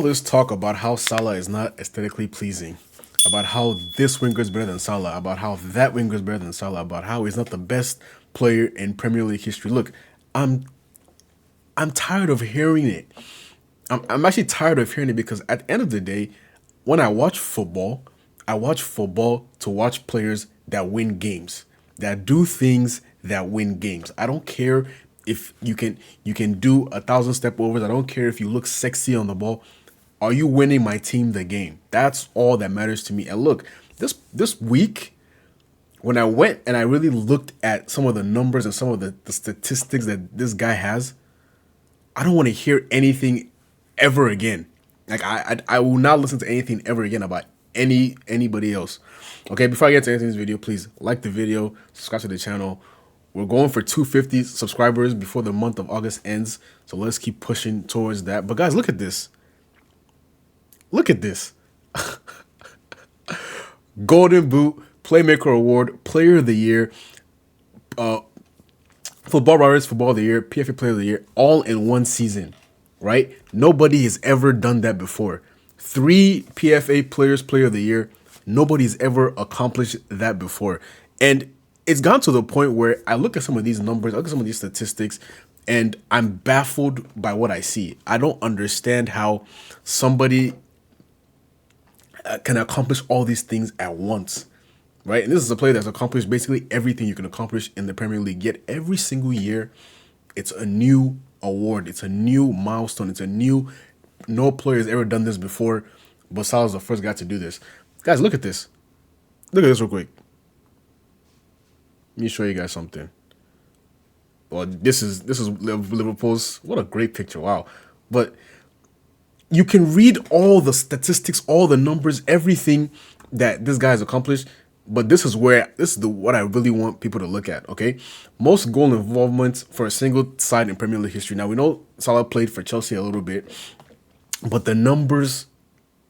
All this talk about how Salah is not aesthetically pleasing, about how this winger is better than Salah, about how that winger is better than Salah, about how he's not the best player in Premier League history. Look, I'm I'm tired of hearing it. I'm actually tired of hearing it because at the end of the day, when I watch football to watch players that win games, that do things that win games. I don't care if you can do 1,000 step overs. I don't care if you look sexy on the ball. Are you winning my team the game? That's all that matters to me. And look, this week when I went and I really looked at some of the numbers and some of the statistics that this guy has, I don't want to hear anything ever again. Like I will not listen to anything ever again about anybody else. Okay, before I get to anything in this video, please like the video, subscribe to the channel. We're going for 250 subscribers before the month of August ends, so let's keep pushing towards that. But guys, look at this. Look at this. Golden Boot, Playmaker Award, Player of the Year, uh, Football Writers, Football of the Year, PFA Player of the Year, all in one season, right? Nobody has ever done that before. 3 PFA Players Player of the Year. Nobody's ever accomplished that before. And it's gone to the point where I look at some of these numbers, I look at some of these statistics, and I'm baffled by what I see. I don't understand how somebody can accomplish all these things at once, right? And this is a player that's accomplished basically everything you can accomplish in the Premier League. Yet every single year, it's a new award, it's a new milestone, it's a new. No player has ever done this before, but Salah's the first guy to do this. Guys, look at this. Look at this real quick. Let me show you guys something. Well, this is Liverpool's. What a great picture! Wow, but you can read all the statistics, all the numbers, everything that this guy has accomplished. But this is the what I really want people to look at. Okay, most goal involvement for a single side in Premier League history. Now we know Salah played for Chelsea a little bit, but the numbers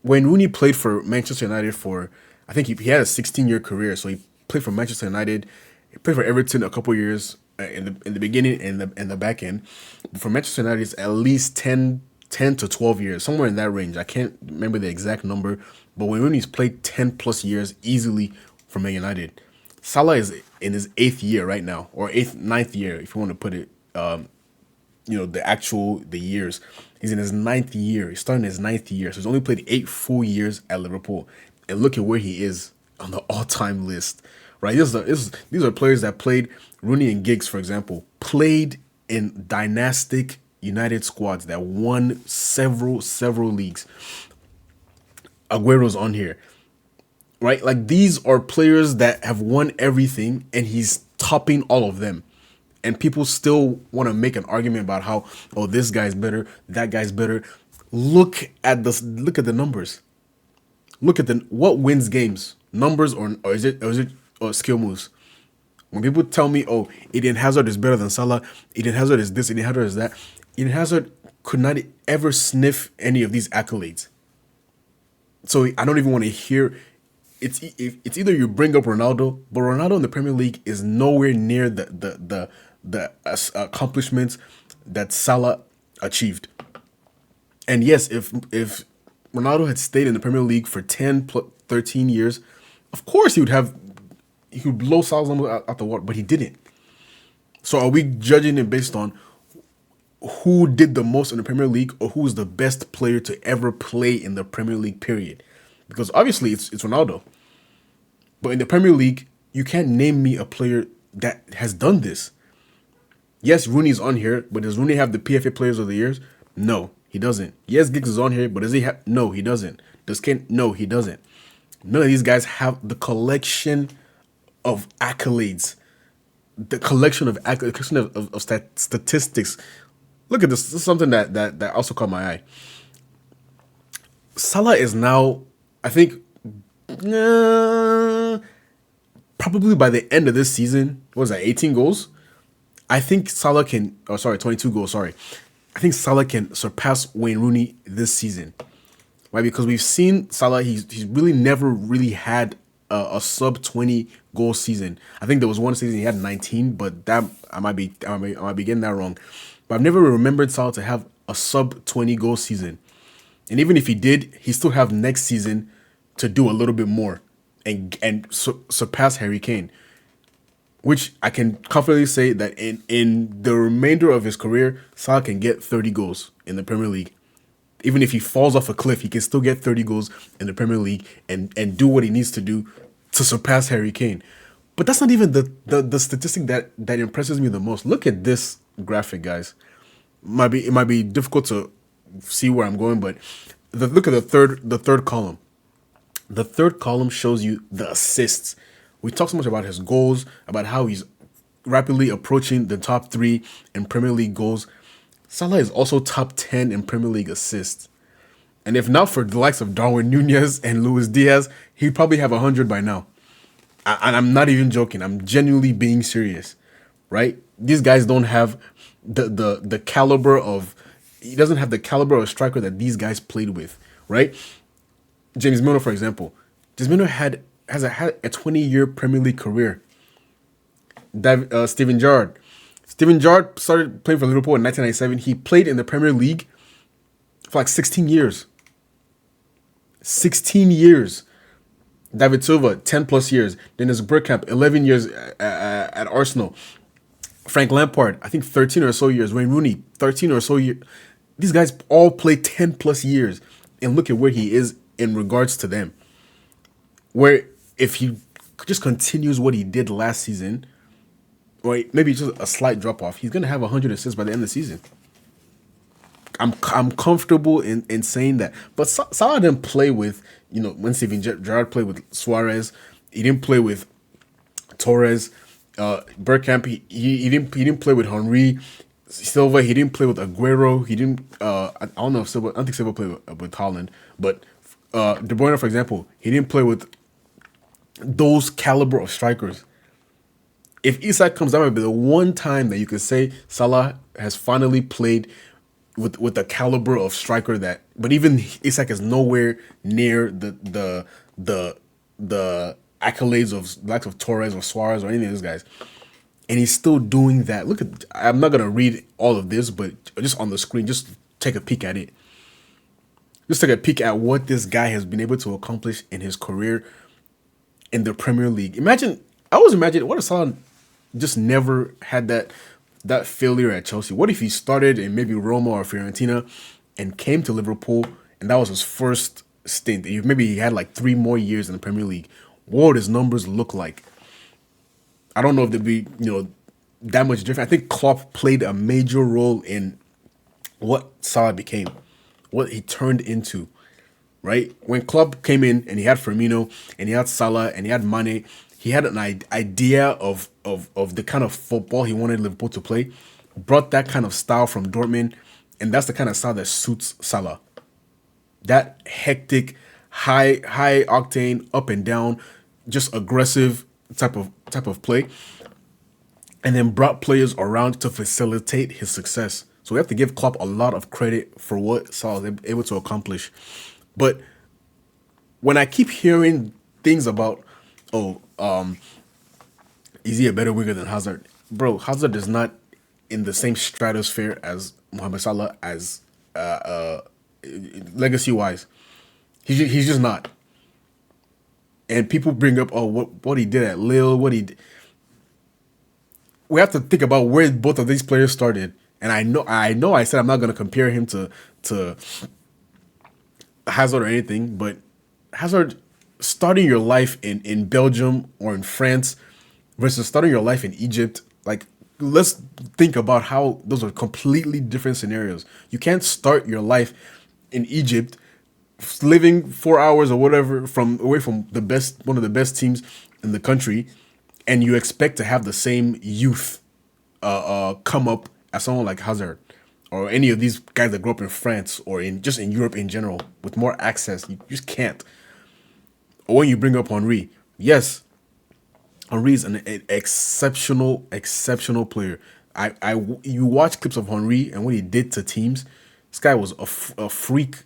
when Rooney played for Manchester United for, I think he had a 16-year career. So he played for Manchester United, he played for Everton a couple years in the beginning and the back end. But for Manchester United, it's at least 10 to 12 years, somewhere in that range. I can't remember the exact number, but when Rooney's played 10 plus years easily for Man United, Salah is in his 8th year right now, or ninth year, if you want to put it, the years. He's in his 9th year. He's starting his 9th year. So he's only played 8 full years at Liverpool. And look at where he is on the all-time list, right? These are players that played. Rooney and Giggs, for example, played in dynastic United squads that won several leagues. Aguero's on here, right? Like these are players that have won everything, and he's topping all of them. And people still want to make an argument about how, oh, this guy's better, that guy's better. Look at the numbers. Look at what wins games, numbers or is it skill moves. When people tell me, oh, Eden Hazard is better than Salah, Eden Hazard is this, Eden Hazard is that, Eden Hazard could not ever sniff any of these accolades. So I don't even want to hear. It's either you bring up Ronaldo, but Ronaldo in the Premier League is nowhere near the accomplishments that Salah achieved. And yes, if Ronaldo had stayed in the Premier League for 13 years, of course he would blow Salah's number out the water, but he didn't. So are we judging it based on who did the most in the Premier League or who's the best player to ever play in the Premier League, period? Because obviously it's Ronaldo. But in the Premier League, you can't name me a player that has done this. Yes, Rooney's on here, but does Rooney have the PFA Players of the Years? No, he doesn't. Yes, Giggs is on here, but does he have? No, he doesn't. Does Kane? No, he doesn't. None of these guys have the collection of accolades, the collection of statistics. Look at this. This is something that also caught my eye. Salah is now, I think, probably by the end of this season, what was that, 18 goals? I think Salah can, 22 goals, sorry. I think Salah can surpass Wayne Rooney this season, right? Because we've seen Salah, he's really never really had a sub 20 goal season. I think there was one season he had 19, but that I might be getting that wrong. But I've never remembered Salah to have a sub 20 goal season. And even if he did, he still have next season to do a little bit more and surpass Harry Kane, which I can confidently say that in the remainder of his career, Salah can get 30 goals in the Premier League. Even if he falls off a cliff, he can still get 30 goals in the Premier League and do what he needs to do to surpass Harry Kane. But that's not even the statistic that impresses me the most. Look at this graphic, guys. It might be difficult to see where I'm going, but look at the third column. The third column shows you the assists. We talk so much about his goals, about how he's rapidly approaching the top three in Premier League goals. Salah is also top 10 in Premier League assists. And if not for the likes of Darwin Nunez and Luis Diaz, he'd probably have 100 by now. And I'm not even joking. I'm genuinely being serious, right? These guys don't have the caliber of. He doesn't have the caliber of striker that these guys played with, right? James Milner, for example. James Milner had a 20-year Premier League career. Steven Gerrard. Steven Gerrard started playing for Liverpool in 1997. He played in the Premier League for like 16 years. 16 years. David Silva, 10 plus years. Dennis Bergkamp, 11 years at Arsenal. Frank Lampard, I think 13 or so years. Wayne Rooney, 13 or so years. These guys all play 10 plus years. And look at where he is in regards to them. Where if he just continues what he did last season, or maybe just a slight drop off, he's going to have 100 assists by the end of the season. I'm comfortable in saying that. But Salah didn't play with, when Steven Gerrard played with Suarez, he didn't play with Torres, Bergkamp, he didn't play with Henry, Silva, he didn't play with Aguero, he didn't, I don't know if Silva, I don't think Silva played with Haaland, but De Bruyne, for example, he didn't play with those caliber of strikers. If Isak comes, that might be the one time that you could say Salah has finally played with the caliber of striker that. But even Isak is nowhere near the accolades of likes of Torres or Suarez or any of those guys, and he's still doing that. Look at. I'm not gonna read all of this, but just on the screen, just take a peek at it. Just take a peek at what this guy has been able to accomplish in his career in the Premier League. I always imagine what if Salah just never had that failure at Chelsea. What if he started in maybe Roma or Fiorentina and came to Liverpool and that was his first stint? Maybe he had like 3 more years in the Premier League. What would his numbers look like? I don't know if they'd be, that much different. I think Klopp played a major role in what Salah became, what he turned into, right? When Klopp came in and he had Firmino and he had Salah and he had Mane, he had an idea of the kind of football he wanted Liverpool to play, brought that kind of style from Dortmund, and that's the kind of style that suits Salah. That hectic, high octane, up and down, just aggressive type of play, and then brought players around to facilitate his success. So we have to give Klopp a lot of credit for what Salah was able to accomplish. But when I keep hearing things about, is he a better winger than Hazard? Bro, Hazard is not in the same stratosphere as Mohamed Salah as legacy-wise. He's just not. And people bring up, what he did at Lille, what he did. We have to think about where both of these players started. And I know I said I'm not going to compare him to Hazard or anything, but Hazard starting your life in Belgium or in France versus starting your life in Egypt, like, let's think about how those are completely different scenarios. You can't start your life in Egypt, living 4 hours or whatever away from one of the best teams in the country, and you expect to have the same youth come up as someone like Hazard or any of these guys that grew up in France or in Europe in general with more access. You just can't. Or when you bring up Henry, yes, Henry is an exceptional player. You watch clips of Henry and what he did to teams. This guy was a freak.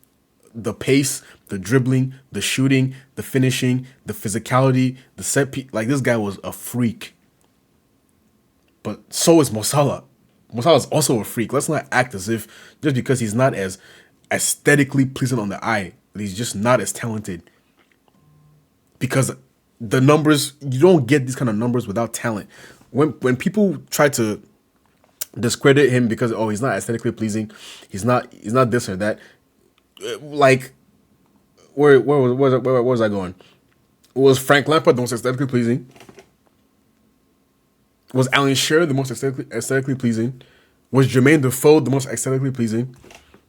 The pace, the dribbling, the shooting, the finishing, the physicality, the set piece. Like, this guy was a freak. But so is Mo Salah. Mo Salah is also a freak. Let's not act as if just because he's not as aesthetically pleasing on the eye, but he's just not as talented. Because the numbers, you don't get these kind of numbers without talent. When people try to discredit him because, oh, he's not aesthetically pleasing, he's not this or that. Like, where was I going? Was Frank Lampard the most aesthetically pleasing? Was Alan Shearer the most aesthetically pleasing? Was Jermaine Defoe the most aesthetically pleasing?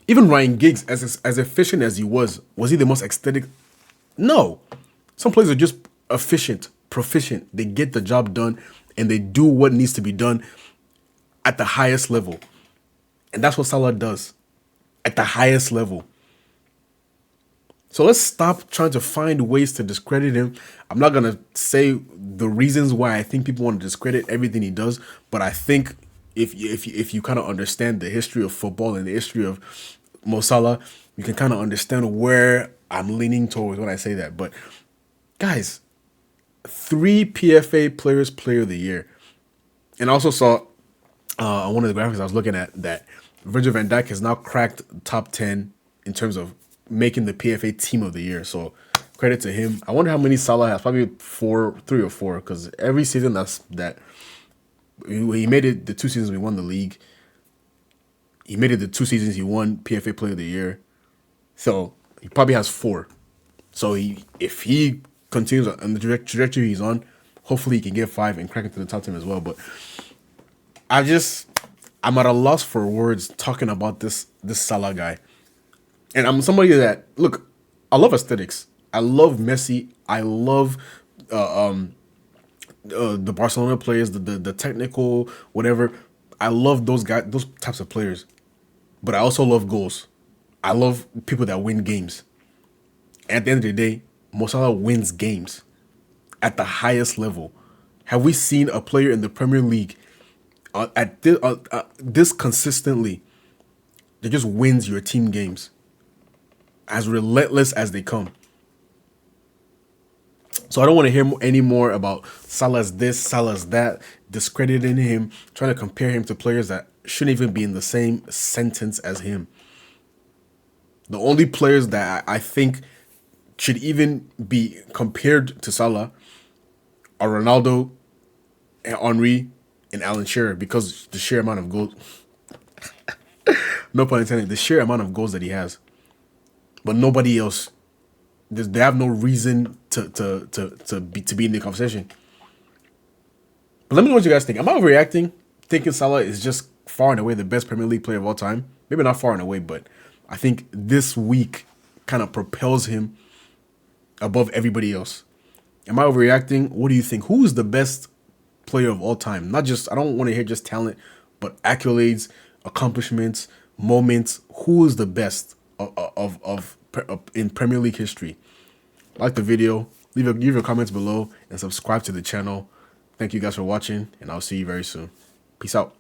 Even Ryan Giggs, as efficient as he was he the most aesthetic? No. Some players are just efficient, proficient. They get the job done, and they do what needs to be done at the highest level. And that's what Salah does at the highest level. So let's stop trying to find ways to discredit him. I'm not gonna say the reasons why I think people want to discredit everything he does, but I think if you kind of understand the history of football and the history of Mo Salah, you can kind of understand where I'm leaning towards when I say that. But guys, 3 PFA Players Player of the Year, and I also saw on one of the graphics I was looking at that Virgil van Dijk has now cracked top 10 in terms of making the PFA Team of the Year. So credit to him. I wonder how many Salah has. Probably 3 or 4, because every season that he made it, the 2 seasons we won the league. He made it the 2 seasons he won PFA Player of the Year. So he probably has 4. So if he continues on the trajectory he's on, hopefully he can get 5 and crack into the top 10 as well. But I'm at a loss for words talking about this Salah guy. And I'm somebody that, look, I love aesthetics. I love Messi. I love the Barcelona players, the technical, whatever. I love those guys, those types of players. But I also love goals. I love people that win games. And at the end of the day, Mo Salah wins games at the highest level. Have we seen a player in the Premier League at this consistently that just wins your team games? As relentless as they come. So I don't want to hear any more about Salah's this, Salah's that, discrediting him, trying to compare him to players that shouldn't even be in the same sentence as him. The only players that I think should even be compared to Salah are Ronaldo, and Henry, and Alan Shearer, because the sheer amount of goals, no pun intended, the sheer amount of goals that he has. But nobody else, they have no reason to be in the conversation. But let me know what you guys think. Am I overreacting, thinking Salah is just far and away the best Premier League player of all time? Maybe not far and away, but I think this week kind of propels him above everybody else. Am I overreacting? What do you think? Who is the best player of all time? Not just, I don't want to hear just talent, but accolades, accomplishments, moments. Who is the best of in Premier League history? Like the video, leave your comments below, and subscribe to the channel. Thank you guys for watching, and I'll see you very soon. Peace out.